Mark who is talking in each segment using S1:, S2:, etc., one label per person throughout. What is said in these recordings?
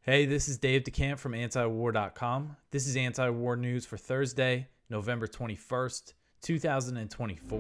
S1: Hey, this is Dave DeCamp from antiwar.com. This is anti-war news for Thursday, November 21st, 2024.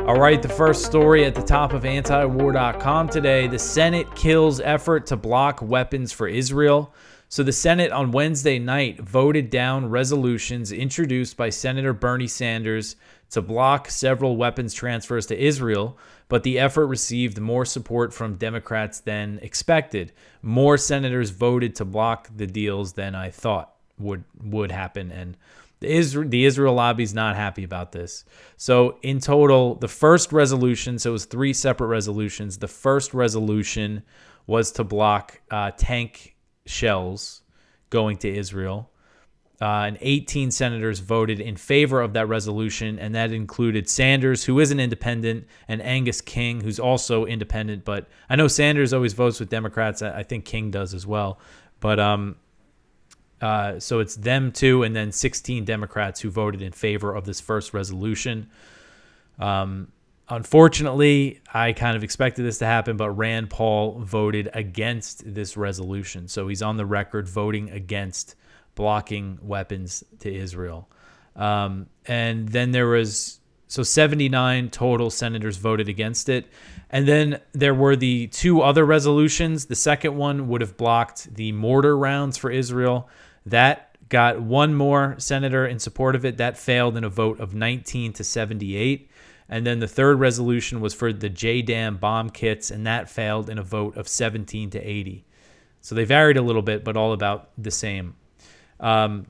S1: All right, the first story at the top of antiwar.com today, the Senate kills effort to block weapons for Israel. So the Senate on Wednesday night voted down resolutions introduced by Senator Bernie Sanders to block several weapons transfers to Israel, but the effort received more support from Democrats than expected. More senators voted to block the deals than I thought would happen, and the Israel lobby is not happy about this. So in total, the first resolution, so it was three separate resolutions. The first resolution was to block tank shells going to Israel. And 18 senators voted in favor of that resolution, and that included Sanders, who is an independent, and Angus King, who's also independent. But I know Sanders always votes with Democrats. I think King does as well. But so it's them two, and then 16 Democrats who voted in favor of this first resolution. Unfortunately, I kind of expected this to happen, but Rand Paul voted against this resolution. So he's on the record voting against blocking weapons to Israel. And then there was, 79 total senators voted against it. And then there were the two other resolutions. The second one would have blocked the mortar rounds for Israel. That got one more senator in support of it. That failed in a vote of 19 to 78. And then the third resolution was for the JDAM bomb kits, and that failed in a vote of 17 to 80. So they varied a little bit, but all about the same. And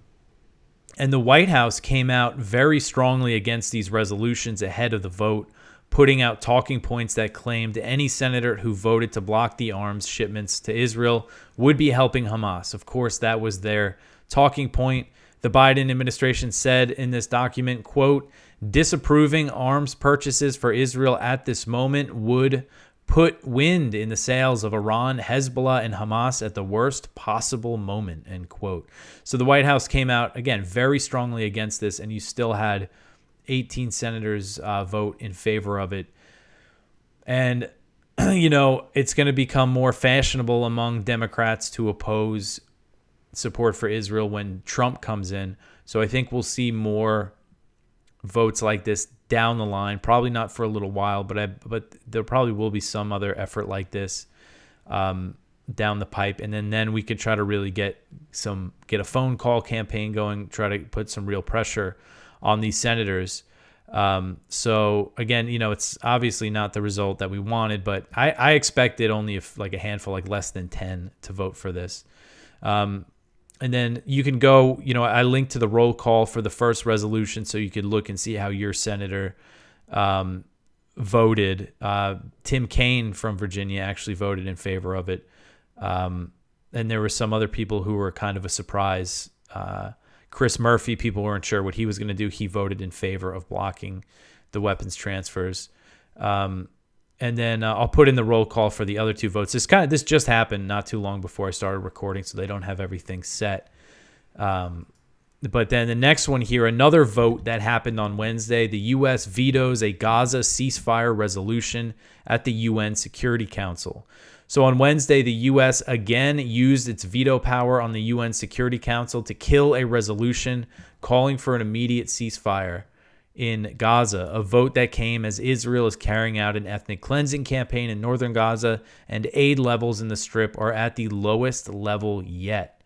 S1: the White House came out very strongly against these resolutions ahead of the vote, putting out talking points that claimed any senator who voted to block the arms shipments to Israel would be helping Hamas. Of course, that was their talking point. The Biden administration said in this document, quote, disapproving arms purchases for Israel at this moment would put wind in the sails of Iran, Hezbollah, and Hamas at the worst possible moment, end quote. So the White House came out, again, very strongly against this, and you still had 18 senators vote in favor of it. And, it's going to become more fashionable among Democrats to oppose support for Israel when Trump comes in. So I think we'll see more votes like this down the line. Probably not for a little while, but there probably will be some other effort like this down the pipe, and then we could try to really get a phone call campaign going, try to put some real pressure on these senators. So again, it's obviously not the result that we wanted, but I expected only a handful, like less than 10, to vote for this. And then you can go, I linked to the roll call for the first resolution so you could look and see how your senator voted. Tim Kaine from Virginia actually voted in favor of it. And there were some other people who were kind of a surprise. Chris Murphy, people weren't sure what he was going to do. He voted in favor of blocking the weapons transfers. And then I'll put in the roll call for the other two votes. This just happened not too long before I started recording, so they don't have everything set. But then the next one here, another vote that happened on Wednesday. The U.S. vetoes a Gaza ceasefire resolution at the UN Security Council. So on Wednesday, the U.S. again used its veto power on the UN Security Council to kill a resolution calling for an immediate ceasefire in Gaza, a vote that came as Israel is carrying out an ethnic cleansing campaign in northern Gaza, and aid levels in the Strip are at the lowest level yet.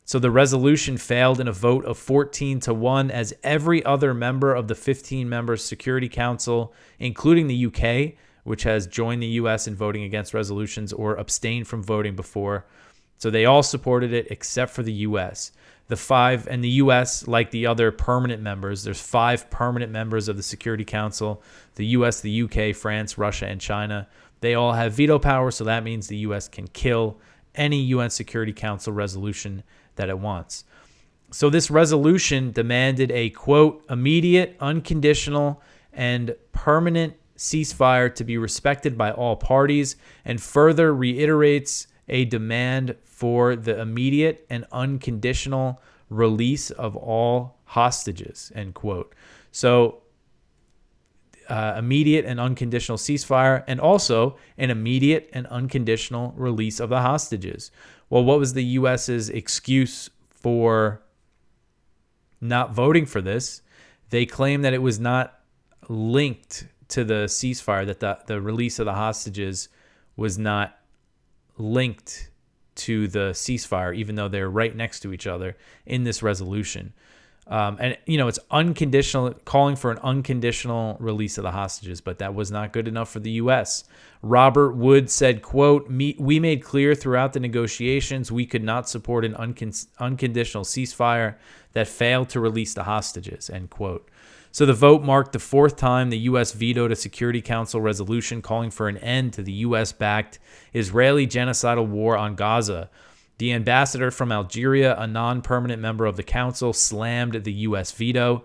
S1: So the resolution failed in a vote of 14 to 1 as every other member of the 15-member Security Council, including the UK, which has joined the US in voting against resolutions or abstained from voting before. So they all supported it except for the US. And the U.S., like the other permanent members, there's 5 permanent members of the Security Council, the U.S., the U.K., France, Russia, and China. They all have veto power, so that means the U.S. can kill any UN Security Council resolution that it wants. So this resolution demanded a, quote, immediate, unconditional, and permanent ceasefire to be respected by all parties, and further reiterates a demand for the immediate and unconditional release of all hostages, end quote. So immediate and unconditional ceasefire, and also an immediate and unconditional release of the hostages. Well, what was the U.S.'s excuse for not voting for this? They claimed that it was not linked to the ceasefire, that the release of the hostages was not linked to the ceasefire, even though they're right next to each other in this resolution. And, it's unconditional, calling for an unconditional release of the hostages, but that was not good enough for the U.S. Robert Wood said, quote, "We made clear throughout the negotiations we could not support an unconditional ceasefire that failed to release the hostages," end quote. So the vote marked the fourth time the U.S. vetoed a Security Council resolution calling for an end to the U.S.-backed Israeli genocidal war on Gaza. The ambassador from Algeria, a non-permanent member of the council, slammed the U.S. veto.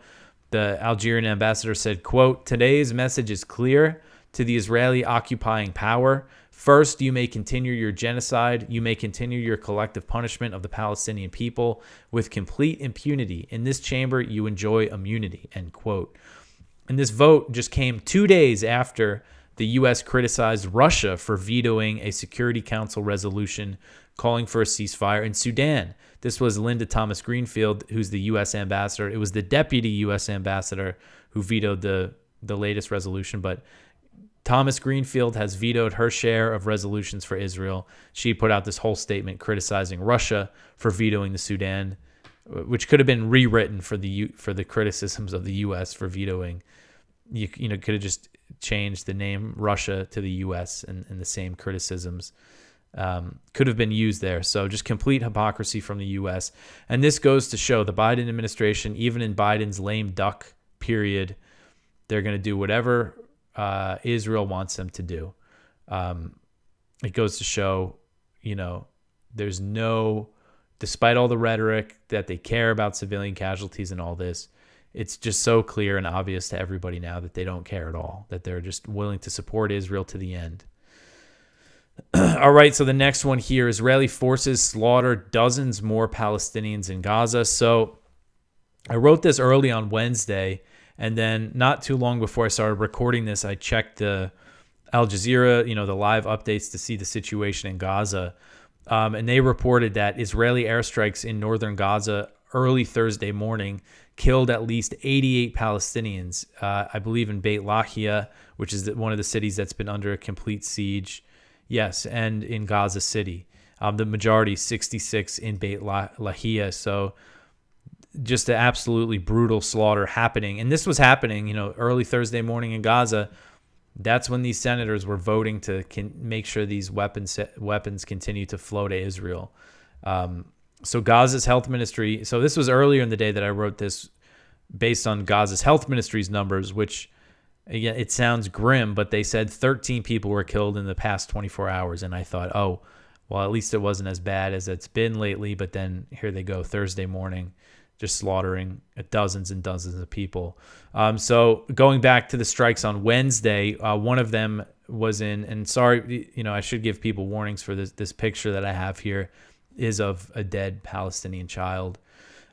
S1: The Algerian ambassador said, quote, "Today's message is clear to the Israeli occupying power. First, you may continue your genocide. You may continue your collective punishment of the Palestinian people with complete impunity. In this chamber, you enjoy immunity," end quote. And this vote just came 2 days after the U.S. criticized Russia for vetoing a Security Council resolution calling for a ceasefire in Sudan. This was Linda Thomas Greenfield, who's the U.S. ambassador. It was the deputy U.S. ambassador who vetoed the latest resolution, but Thomas Greenfield has vetoed her share of resolutions for Israel. She put out this whole statement criticizing Russia for vetoing the Sudan, which could have been rewritten for the criticisms of the U.S. for vetoing. You could have just changed the name Russia to the U.S. and the same criticisms could have been used there. So just complete hypocrisy from the U.S. And this goes to show the Biden administration, even in Biden's lame duck period, they're going to do whatever Israel wants them to do. It goes to show, there's despite all the rhetoric that they care about civilian casualties and all this, it's just so clear and obvious to everybody now that they don't care at all, that they're just willing to support Israel to the end. All right, so the next one here, Israeli forces slaughter dozens more Palestinians in Gaza. So I wrote this early on Wednesday, and then not too long before I started recording this, I checked the Al Jazeera, the live updates to see the situation in Gaza. And they reported that Israeli airstrikes in northern Gaza early Thursday morning killed at least 88 Palestinians, I believe in Beit Lahia, which is one of the cities that's been under a complete siege. Yes, and in Gaza City. The majority, 66 in Beit Lahia. So just an absolutely brutal slaughter happening. And this was happening, early Thursday morning in Gaza. That's when these senators were voting to make sure these weapons continue to flow to Israel. So Gaza's health ministry, so this was earlier in the day that I wrote this based on Gaza's health ministry's numbers, which, again, it sounds grim, but they said 13 people were killed in the past 24 hours. And I thought, oh, well, at least it wasn't as bad as it's been lately. But then here they go, Thursday morning, just slaughtering dozens and dozens of people. So going back to the strikes on Wednesday, one of them was and sorry, I should give people warnings for this picture that I have here is of a dead Palestinian child.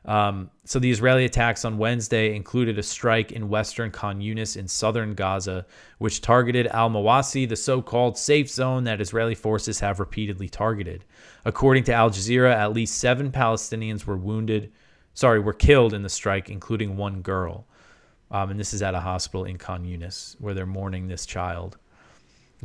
S1: So the Israeli attacks on Wednesday included a strike in western Khan Yunis in southern Gaza, which targeted Al-Mawasi, the so-called safe zone that Israeli forces have repeatedly targeted. According to Al Jazeera, at least 7 Palestinians were killed in the strike, including one girl. And this is at a hospital in Khan Yunis where they're mourning this child.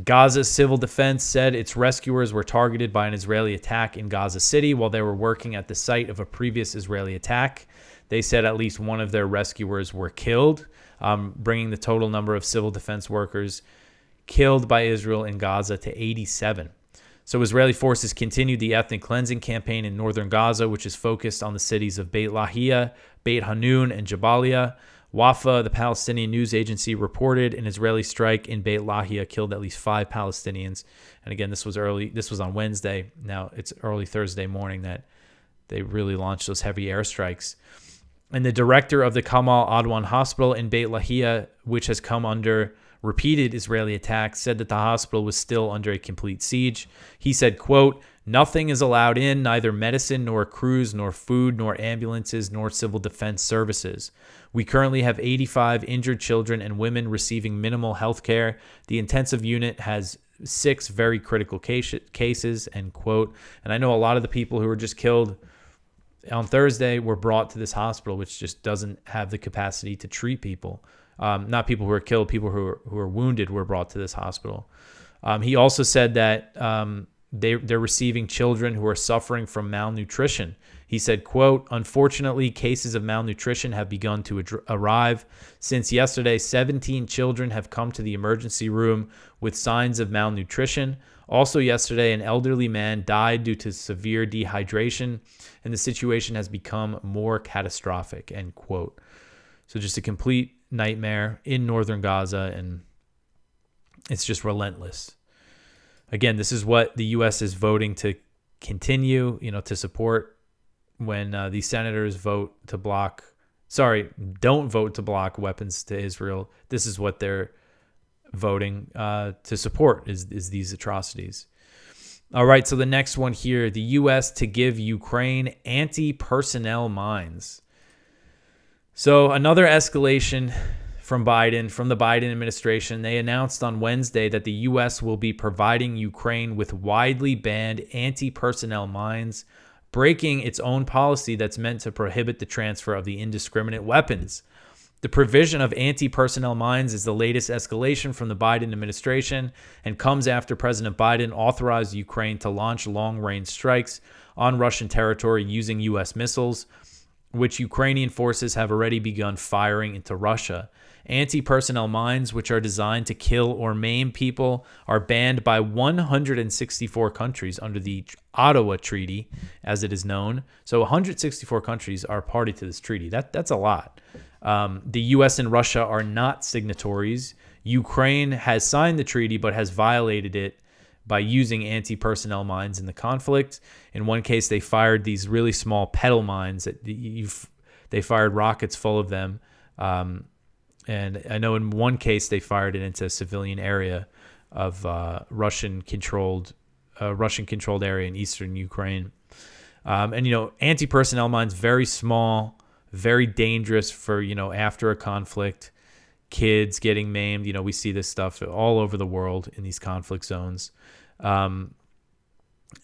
S1: Gaza's civil defense said its rescuers were targeted by an Israeli attack in Gaza City while they were working at the site of a previous Israeli attack. They said at least one of their rescuers were killed, bringing the total number of civil defense workers killed by Israel in Gaza to 87. So Israeli forces continued the ethnic cleansing campaign in northern Gaza, which is focused on the cities of Beit Lahia, Beit Hanun, and Jabalia. Wafa, the Palestinian news agency, reported an Israeli strike in Beit Lahia killed at least 5 Palestinians. And again, this was on Wednesday. Now it's early Thursday morning that they really launched those heavy airstrikes. And the director of the Kamal Adwan Hospital in Beit Lahia, which has come under repeated Israeli attacks, said that the hospital was still under a complete siege. He said, quote, Nothing is allowed in, neither medicine, nor crews, nor food, nor ambulances, nor civil defense services. We currently have 85 injured children and women receiving minimal health care. The intensive unit has 6 very critical cases, end quote. And I know a lot of the people who were just killed on Thursday were brought to this hospital, which just doesn't have the capacity to treat people. Not people who are killed, people who are wounded were brought to this hospital. He also said that they're receiving children who are suffering from malnutrition. He said, quote, unfortunately, cases of malnutrition have begun to arrive. Since yesterday, 17 children have come to the emergency room with signs of malnutrition. Also yesterday, an elderly man died due to severe dehydration, and the situation has become more catastrophic, end quote. So just a complete nightmare in northern Gaza, and it's just relentless. Again, this is what the U.S. is voting to continue, to support when these senators don't vote to block weapons to Israel. This is what they're voting to support is these atrocities. All right, so the next one here, the U.S. to give Ukraine anti-personnel mines. So another escalation from the Biden administration. They announced on Wednesday that the U.S. will be providing Ukraine with widely banned anti-personnel mines, breaking its own policy that's meant to prohibit the transfer of the indiscriminate weapons. The provision of anti-personnel mines is the latest escalation from the Biden administration and comes after President Biden authorized Ukraine to launch long-range strikes on Russian territory using U.S. missiles, which Ukrainian forces have already begun firing into Russia. Anti-personnel mines, which are designed to kill or maim people, are banned by 164 countries under the Ottawa Treaty, as it is known. So 164 countries are party to this treaty. That's a lot. The U.S. and Russia are not signatories. Ukraine has signed the treaty but has violated it by using anti-personnel mines in the conflict. In one case, they fired these really small pedal mines. They fired rockets full of them. And I know in one case, they fired it into a civilian area of Russian-controlled area in eastern Ukraine. Anti-personnel mines, very small, very dangerous for, after a conflict, kids getting maimed. We see this stuff all over the world in these conflict zones.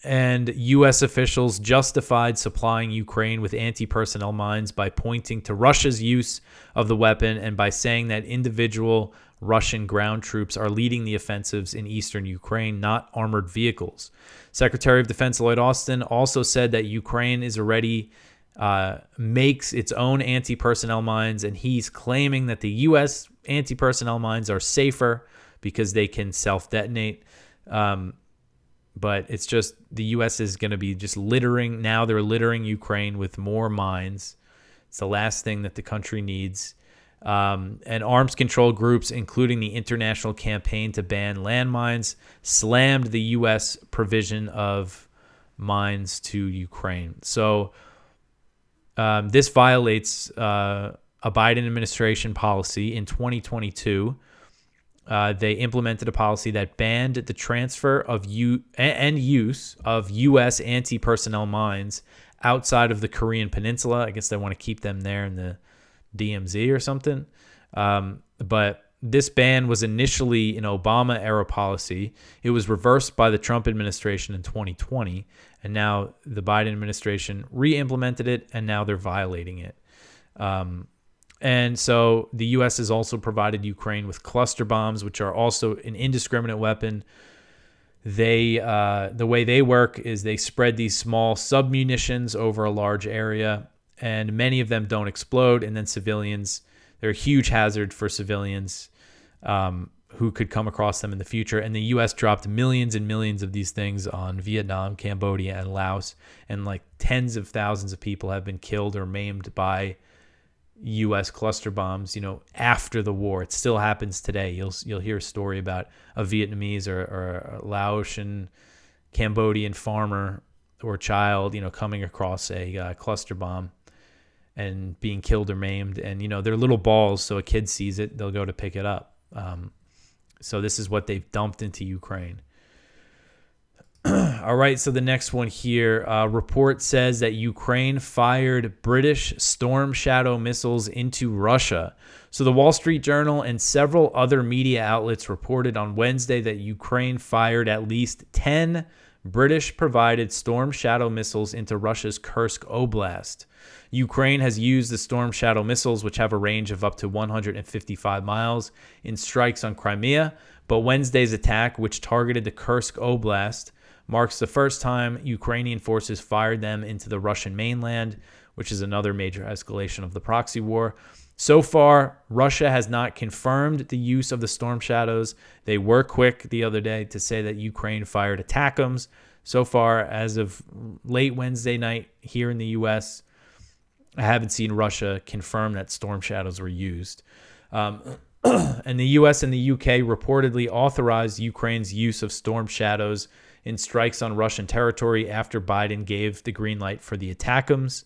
S1: And U.S. officials justified supplying Ukraine with anti-personnel mines by pointing to Russia's use of the weapon and by saying that individual Russian ground troops are leading the offensives in eastern Ukraine, not armored vehicles. Secretary of Defense Lloyd Austin also said that Ukraine is already makes its own anti-personnel mines, and he's claiming that the U.S. anti-personnel mines are safer because they can self-detonate. But it's just the U.S. is going to be just littering. Now they're littering Ukraine with more mines. It's the last thing that the country needs. And arms control groups, including the International Campaign to Ban Landmines, slammed the U.S. provision of mines to Ukraine. So this violates a Biden administration policy in 2022. They implemented a policy that banned the transfer of and use of U.S. anti-personnel mines outside of the Korean Peninsula. I guess they want to keep them there in the DMZ or something. But this ban was initially an Obama-era policy. It was reversed by the Trump administration in 2020, and now the Biden administration re-implemented it, and now they're violating it. And so the U.S. has also provided Ukraine with cluster bombs, which are also an indiscriminate weapon. The way they work is they spread these small submunitions over a large area, and many of them don't explode. And then they're a huge hazard for civilians who could come across them in the future. And the U.S. dropped millions and millions of these things on Vietnam, Cambodia, and Laos, and like tens of thousands of people have been killed or maimed by U.S. cluster bombs, after the war. It still happens today. You'll hear a story about a Vietnamese or a Laotian, Cambodian farmer or child, coming across a cluster bomb and being killed or maimed. And, they're little balls, so a kid sees it, they'll go to pick it up. So this is what they've dumped into Ukraine. All All right, so the next one here, report says that Ukraine fired British Storm Shadow missiles into Russia. So the Wall Street Journal and several other media outlets reported on Wednesday that Ukraine fired at least 10 British-provided Storm Shadow missiles into Russia's Kursk Oblast. Ukraine has used the Storm Shadow missiles, which have a range of up to 155 miles, in strikes on Crimea, but Wednesday's attack, which targeted the Kursk Oblast, marks the first time Ukrainian forces fired them into the Russian mainland, which is another major escalation of the proxy war. So far, Russia has not confirmed the use of the Storm Shadows. They were quick the other day to say that Ukraine fired ATACMS. So far, as of late Wednesday night here in the U.S., I haven't seen Russia confirm that Storm Shadows were used. And the U.S. and the U.K. reportedly authorized Ukraine's use of Storm Shadows in strikes on Russian territory after Biden gave the green light for the ATACMS.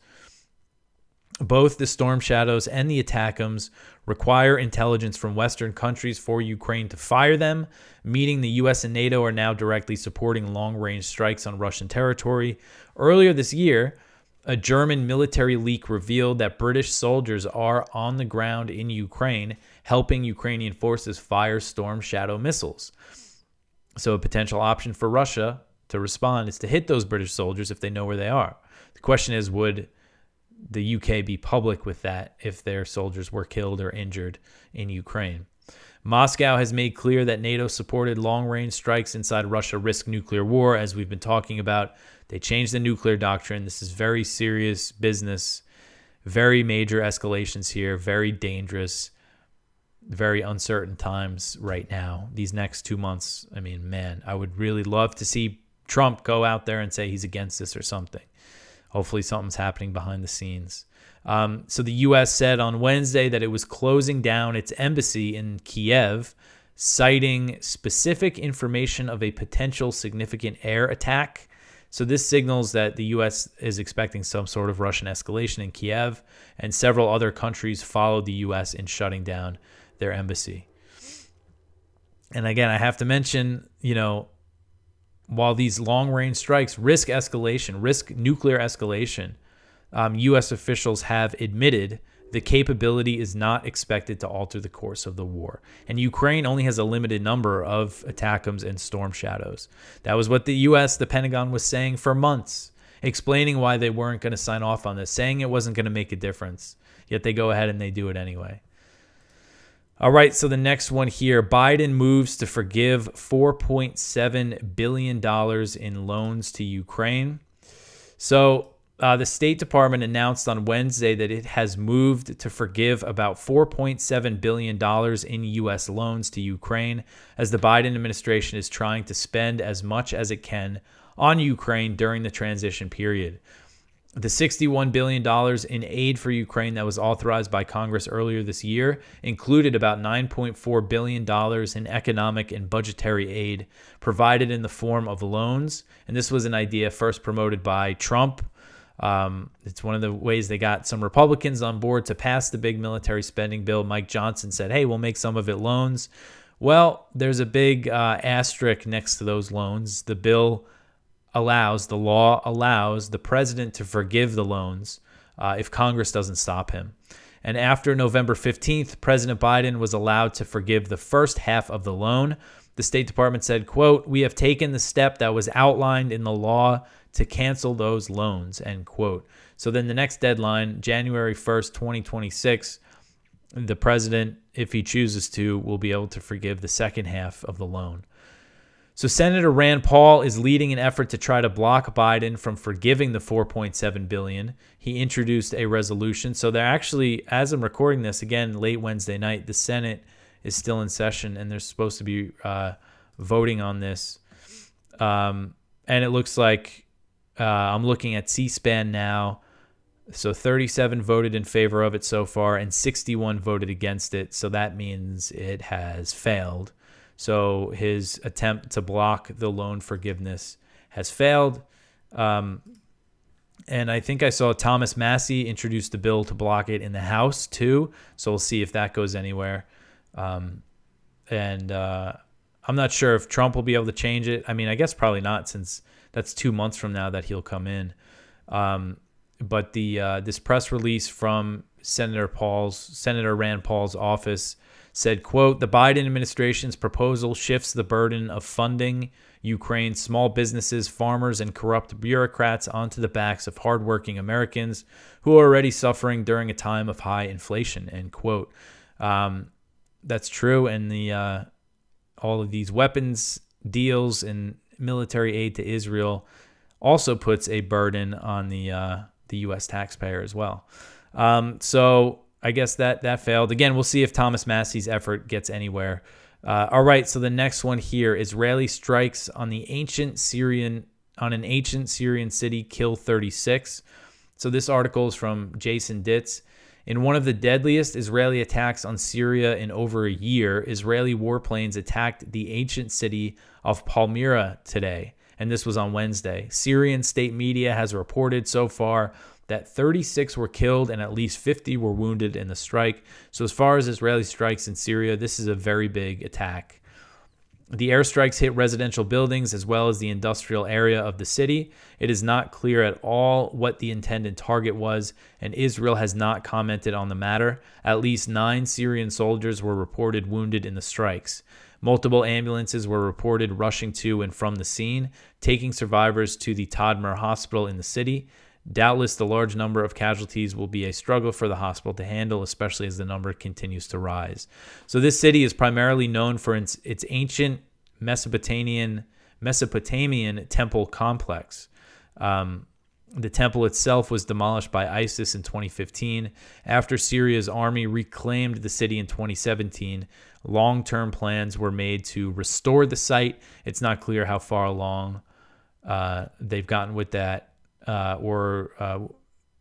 S1: Both the Storm Shadows and the ATACMS require intelligence from Western countries for Ukraine to fire them, meaning the U.S. and NATO are now directly supporting long-range strikes on Russian territory. Earlier this year, a German military leak revealed that British soldiers are on the ground in Ukraine, helping Ukrainian forces fire Storm Shadow missiles. So a potential option for Russia to respond is to hit those British soldiers if they know where they are. The question is, would the UK be public with that if their soldiers were killed or injured in Ukraine? Moscow has made clear that NATO-supported long-range strikes inside Russia risk nuclear war, as we've been talking about. They changed the nuclear doctrine. This is very serious business, very major escalations here, very dangerous, very uncertain times right now. These next 2 months, I mean, man, I would really love to see Trump go out there and say he's against this or something. Hopefully something's happening behind the scenes. So the U.S. said on Wednesday that it was closing down its embassy in Kiev, citing specific information of a potential significant air attack. So this signals that the U.S. is expecting some sort of Russian escalation in Kiev, and several other countries followed the U.S. in shutting down their embassy. And again, I have to mention, while these long-range strikes risk nuclear escalation, U.S. officials have admitted the capability is not expected to alter the course of the war. And Ukraine only has a limited number of ATACMS and Storm Shadows. That was what the U.S., the Pentagon, was saying for months, explaining why they weren't going to sign off on this, saying it wasn't going to make a difference. Yet they go ahead and they do it anyway. All right, so the next one here, Biden moves to forgive $4.7 billion in loans to Ukraine. So the State Department announced on Wednesday that it has moved to forgive about $4.7 billion in U.S. loans to Ukraine, as the Biden administration is trying to spend as much as it can on Ukraine during the transition period. The $61 billion in aid for Ukraine that was authorized by Congress earlier this year included about $9.4 billion in economic and budgetary aid provided in the form of loans. And this was an idea first promoted by Trump. It's one of the ways they got some Republicans on board to pass the big military spending bill. Mike Johnson said, hey, we'll make some of it loans. Well, there's a big asterisk next to those loans. The law allows the president to forgive the loans if Congress doesn't stop him. And after November 15th, President Biden was allowed to forgive the first half of the loan. The State Department said, quote, we have taken the step that was outlined in the law to cancel those loans, end quote. So then the next deadline, January 1st, 2026, the president, if he chooses to, will be able to forgive the second half of the loan. So Senator Rand Paul is leading an effort to try to block Biden from forgiving the $4.7 billion. He introduced a resolution. So they're actually, as I'm recording this, again, late Wednesday night, the Senate is still in session, and they're supposed to be voting on this. And it looks like I'm looking at C-SPAN now. So 37 voted in favor of it so far, and 61 voted against it. So that means it has failed. So his attempt to block the loan forgiveness has failed. And I think I saw Thomas Massey introduce the bill to block it in the House too. So we'll see if that goes anywhere. I'm not sure if Trump will be able to change it. I mean, I guess probably not, since That's 2 months from now that he'll come in. But this press release from Senator Rand Paul's office said, quote, the Biden administration's proposal shifts the burden of funding Ukraine's small businesses, farmers, and corrupt bureaucrats onto the backs of hardworking Americans who are already suffering during a time of high inflation, end quote. That's true. And all of these weapons deals and military aid to Israel also puts a burden on the U.S. taxpayer as well. So I guess that failed. Again, we'll see if Thomas Massey's effort gets anywhere. All right, so the next one here: Israeli strikes on an ancient Syrian city, kill 36. So this article is from Jason Ditz. In one of the deadliest Israeli attacks on Syria in over a year, Israeli warplanes attacked the ancient city of Palmyra today, and this was on Wednesday. Syrian state media has reported so far that 36 were killed and at least 50 were wounded in the strike. So as far as Israeli strikes in Syria, this is a very big attack. The airstrikes hit residential buildings as well as the industrial area of the city. It is not clear at all what the intended target was, and Israel has not commented on the matter. At least 9 Syrian soldiers were reported wounded in the strikes. Multiple ambulances were reported rushing to and from the scene, taking survivors to the Tadmor hospital in the city. Doubtless, the large number of casualties will be a struggle for the hospital to handle, especially as the number continues to rise. So this city is primarily known for its ancient Mesopotamian temple complex. The temple itself was demolished by ISIS in 2015. After Syria's army reclaimed the city in 2017, long-term plans were made to restore the site. It's not clear how far along they've gotten with that.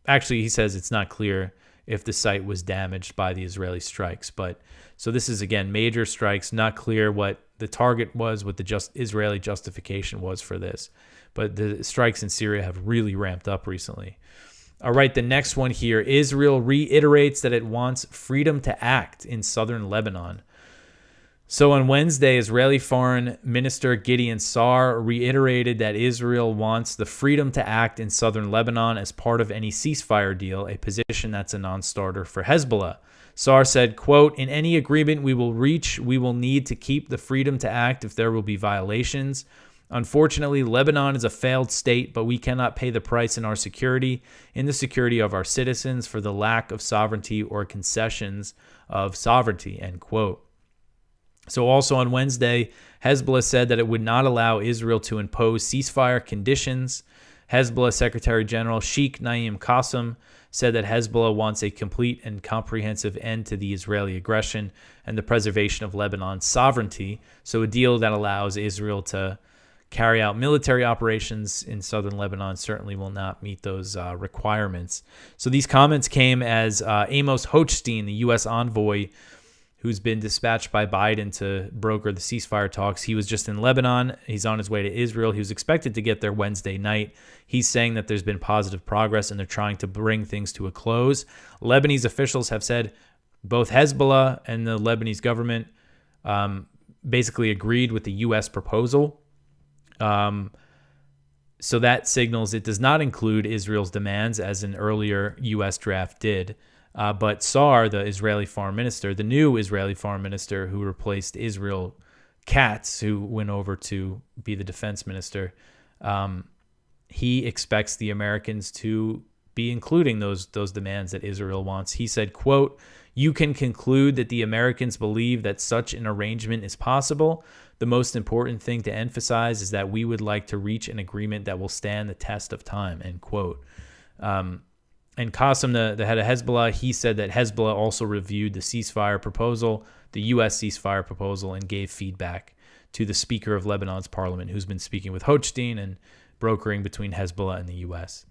S1: Actually, he says it's not clear if the site was damaged by the Israeli strikes. But so this is, again, major strikes, not clear what the target was, what the Israeli justification was for this. But the strikes in Syria have really ramped up recently. All right, the next one here. Israel reiterates that it wants freedom to act in southern Lebanon. So on Wednesday, Israeli Foreign Minister Gideon Sa'ar reiterated that Israel wants the freedom to act in southern Lebanon as part of any ceasefire deal, a position that's a non-starter for Hezbollah. Sa'ar said, quote, in any agreement we will reach, we will need to keep the freedom to act if there will be violations. Unfortunately, Lebanon is a failed state, but we cannot pay the price in our security, in the security of our citizens, for the lack of sovereignty or concessions of sovereignty, end quote. So also on Wednesday, Hezbollah said that it would not allow Israel to impose ceasefire conditions. Hezbollah Secretary General Sheikh Naim Qassem said that Hezbollah wants a complete and comprehensive end to the Israeli aggression and the preservation of Lebanon's sovereignty. So a deal that allows Israel to carry out military operations in southern Lebanon certainly will not meet those requirements. So these comments came as Amos Hochstein, the U.S. envoy, who's been dispatched by Biden to broker the ceasefire talks. He was just in Lebanon. He's on his way to Israel. He was expected to get there Wednesday night. He's saying that there's been positive progress and they're trying to bring things to a close. Lebanese officials have said both Hezbollah and the Lebanese government basically agreed with the U.S. proposal. So that signals it does not include Israel's demands as an earlier U.S. draft did. But Sa'ar, the Israeli foreign minister, the new Israeli foreign minister who replaced Israel Katz, who went over to be the defense minister, he expects the Americans to be including those demands that Israel wants. He said, quote, you can conclude that the Americans believe that such an arrangement is possible. The most important thing to emphasize is that we would like to reach an agreement that will stand the test of time, end quote. And Qassem, the head of Hezbollah, he said that Hezbollah also reviewed the ceasefire proposal, the U.S. ceasefire proposal, and gave feedback to the Speaker of Lebanon's parliament, who's been speaking with Hochstein and brokering between Hezbollah and the U.S.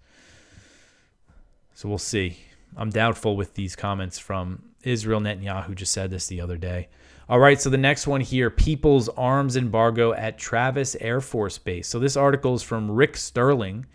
S1: So we'll see. I'm doubtful with these comments from Israel. Netanyahu just said this the other day. All right, so the next one here, People's Arms Embargo at Travis Air Force Base. So this article is from Rick Sterling.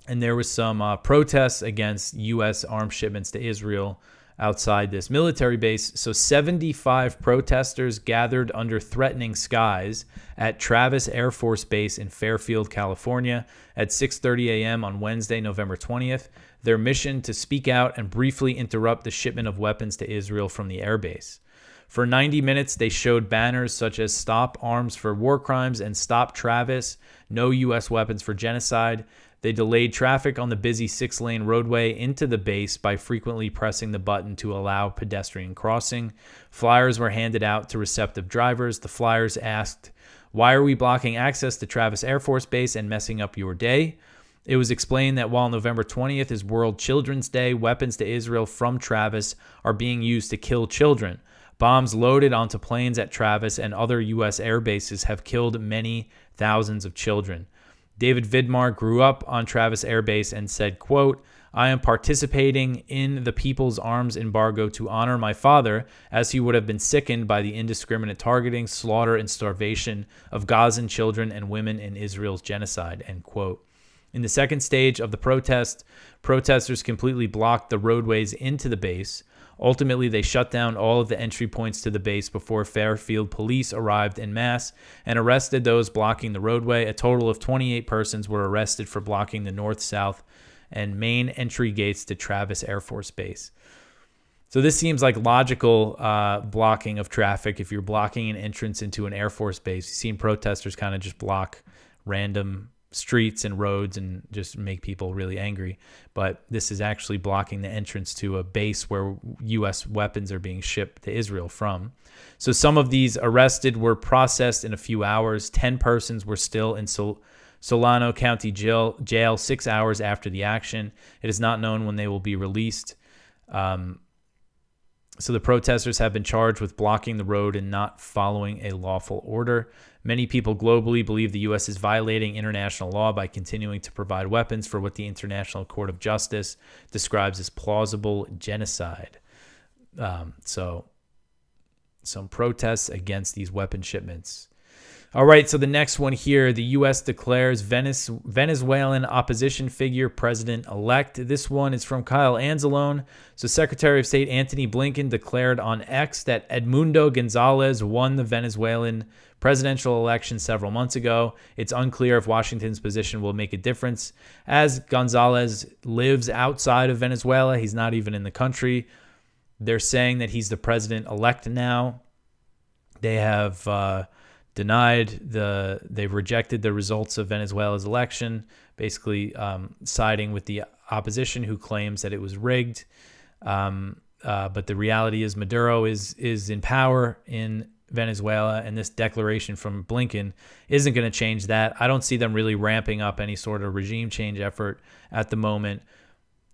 S1: And there was some protests against U.S. arms shipments to Israel outside this military base. So 75 protesters gathered under threatening skies at Travis Air Force Base in Fairfield, California at 6:30 a.m. on Wednesday, November 20th. Their mission to speak out and briefly interrupt the shipment of weapons to Israel from the airbase. For 90 minutes, they showed banners such as Stop Arms for War Crimes and Stop Travis, No U.S. Weapons for Genocide. They delayed traffic on the busy 6-lane roadway into the base by frequently pressing the button to allow pedestrian crossing. Flyers were handed out to receptive drivers. The flyers asked, "Why are we blocking access to Travis Air Force Base and messing up your day?" It was explained that while November 20th is World Children's Day, weapons to Israel from Travis are being used to kill children. Bombs loaded onto planes at Travis and other U.S. air bases have killed many thousands of children. David Vidmar grew up on Travis Air Base and said, quote, "I am participating in the People's Arms Embargo to honor my father, as he would have been sickened by the indiscriminate targeting, slaughter, and starvation of Gazan children and women in Israel's genocide," end quote. In the second stage of the protest, protesters completely blocked the roadways into the base. Ultimately, they shut down all of the entry points to the base before Fairfield police arrived en masse and arrested those blocking the roadway. A total of 28 persons were arrested for blocking the north, south, and main entry gates to Travis Air Force Base. So this seems like logical blocking of traffic if you're blocking an entrance into an Air Force base. You've seen protesters kind of just block random streets and roads and just make people really angry. But this is actually blocking the entrance to a base where U.S. weapons are being shipped to Israel from. So some of these arrested were processed in a few hours. 10 persons were still in Solano County jail 6 hours after the action. It is not known when they will be released. So the protesters have been charged with blocking the road and not following a lawful order. Many people globally believe the U.S. is violating international law by continuing to provide weapons for what the International Court of Justice describes as plausible genocide. So some protests against these weapon shipments. All right, so the next one here, the U.S. declares Venezuelan opposition figure president-elect. This one is from Kyle Anzalone. So Secretary of State Antony Blinken declared on X that Edmundo Gonzalez won the Venezuelan presidential election several months ago. It's unclear if Washington's position will make a difference, as Gonzalez lives outside of Venezuela. He's not even in the country. They're saying that he's the president-elect now. They have they've rejected the results of Venezuela's election, basically siding with the opposition who claims that it was rigged. But the reality is Maduro is in power in Venezuela, and this declaration from Blinken isn't going to change that. I don't see them really ramping up any sort of regime change effort at the moment.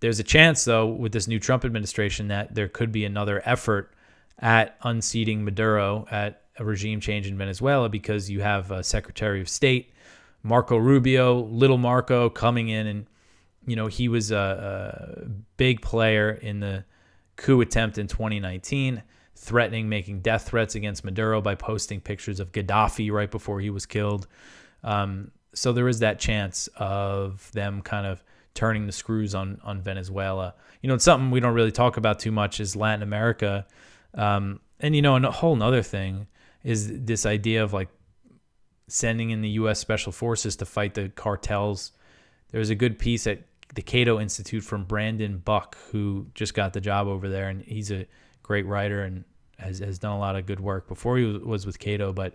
S1: There's a chance, though, with this new Trump administration that there could be another effort at unseating Maduro, at a regime change in Venezuela, because you have Secretary of State Marco Rubio, Little Marco, coming in, and he was a big player in the coup attempt in 2019, making death threats against Maduro by posting pictures of Gaddafi right before he was killed. So there is that chance of them kind of turning the screws on Venezuela. It's something we don't really talk about too much is Latin America. And a whole nother thing is this idea of like sending in the U.S. Special Forces to fight the cartels. There's a good piece at the Cato Institute from Brandon Buck, who just got the job over there, and he's a great writer and has done a lot of good work before he was with Cato, but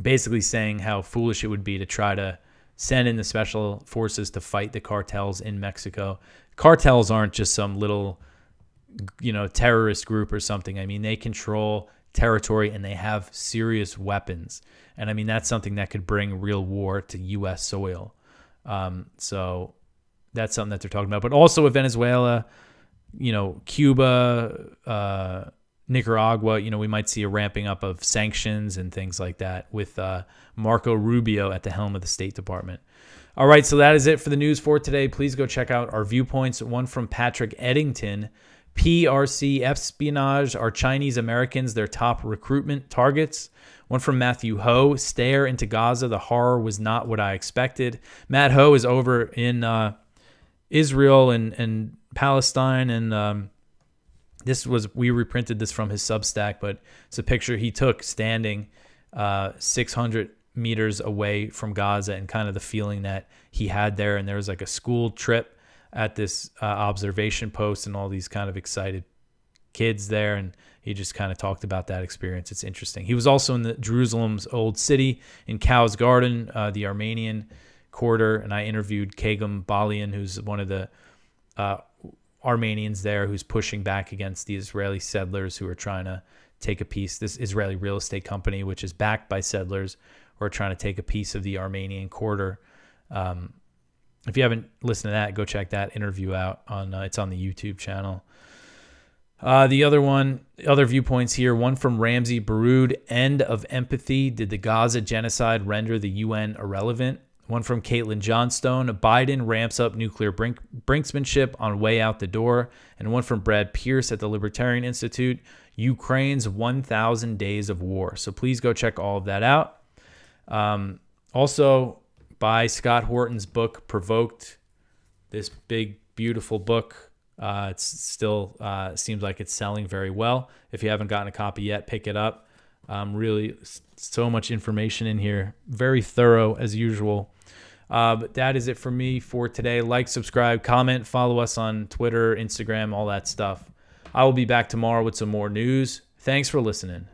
S1: basically saying how foolish it would be to try to send in the Special Forces to fight the cartels in Mexico. Cartels aren't just some little, terrorist group or something. I mean, they control territory and they have serious weapons. And I mean, that's something that could bring real war to U.S. soil. So that's something that they're talking about. But also with Venezuela, Cuba, Nicaragua, we might see a ramping up of sanctions and things like that with Marco Rubio at the helm of the State Department. All right, so that is it for the news for today. Please go check out our Viewpoints. One from Patrick Eddington. PRC espionage, are Chinese Americans their top recruitment targets? One from Matthew Ho. Stare into Gaza. The horror was not what I expected. Matt Ho is over in Israel and Palestine, and We reprinted this from his Substack, but it's a picture he took standing 600 meters away from Gaza, and kind of the feeling that he had there. And there was like a school trip at this observation post and all these kind of excited kids there. And he just kind of talked about that experience. It's interesting. He was also in the Jerusalem's Old City in Cow's Garden, the Armenian quarter. And I interviewed Kagum Balian, who's one of the Armenians there, who's pushing back against the Israeli settlers who are trying to take a piece. This Israeli real estate company, which is backed by settlers, who are trying to take a piece of the Armenian quarter. If you haven't listened to that, go check that interview out. It's on the YouTube channel. The other viewpoints here, one from Ramsey Baroud, end of empathy. Did the Gaza genocide render the UN irrelevant? One from Caitlin Johnstone, Biden ramps up nuclear brinksmanship on way out the door. And one from Brad Pierce at the Libertarian Institute, Ukraine's 1,000 days of war. So please go check all of that out. Also, buy Scott Horton's book, Provoked, this big, beautiful book. It's still seems like it's selling very well. If you haven't gotten a copy yet, pick it up. Really, so much information in here. Very thorough, as usual. But that is it for me for today. Like, subscribe, comment, follow us on Twitter, Instagram, all that stuff. I will be back tomorrow with some more news. Thanks for listening.